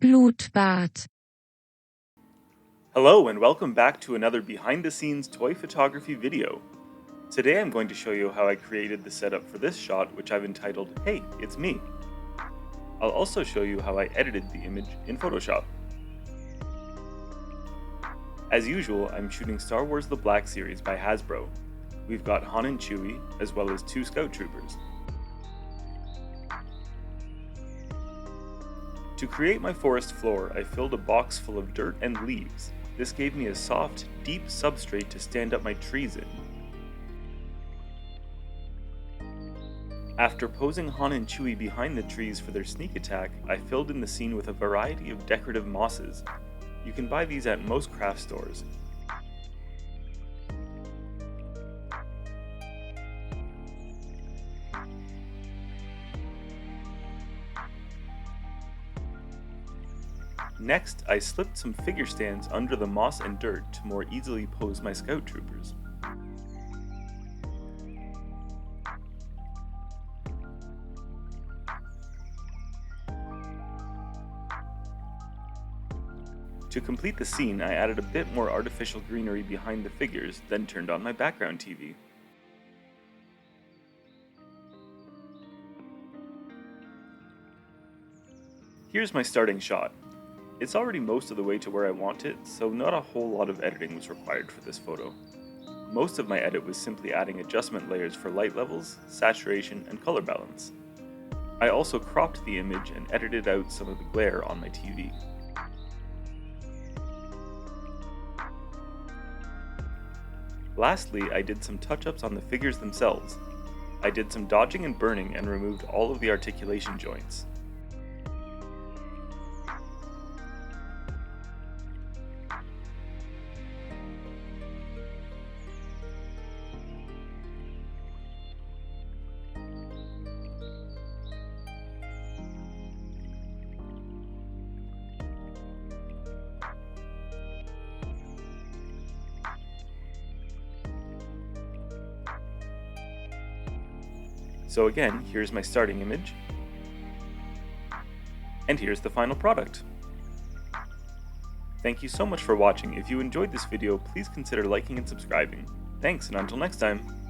Blutbad. Hello and welcome back to another behind-the-scenes toy photography video. Today I'm going to show you how I created the setup for this shot, which I've entitled, Hey, It's Me. I'll also show you how I edited the image in Photoshop. As usual, I'm shooting Star Wars The Black Series by Hasbro. We've got Han and Chewie, as well as 2 Scout Troopers. To create my forest floor, I filled a box full of dirt and leaves. This gave me a soft, deep substrate to stand up my trees in. After posing Han and Chewie behind the trees for their sneak attack, I filled in the scene with a variety of decorative mosses. You can buy these at most craft stores. Next, I slipped some figure stands under the moss and dirt to more easily pose my Scout Troopers. To complete the scene, I added a bit more artificial greenery behind the figures, then turned on my background TV. Here's my starting shot. It's already most of the way to where I want it, so not a whole lot of editing was required for this photo. Most of my edit was simply adding adjustment layers for light levels, saturation, and color balance. I also cropped the image and edited out some of the glare on my TV. Lastly, I did some touch-ups on the figures themselves. I did some dodging and burning and removed all of the articulation joints. So again, here's my starting image, and here's the final product. Thank you so much for watching. If you enjoyed this video, please consider liking and subscribing. Thanks, and until next time.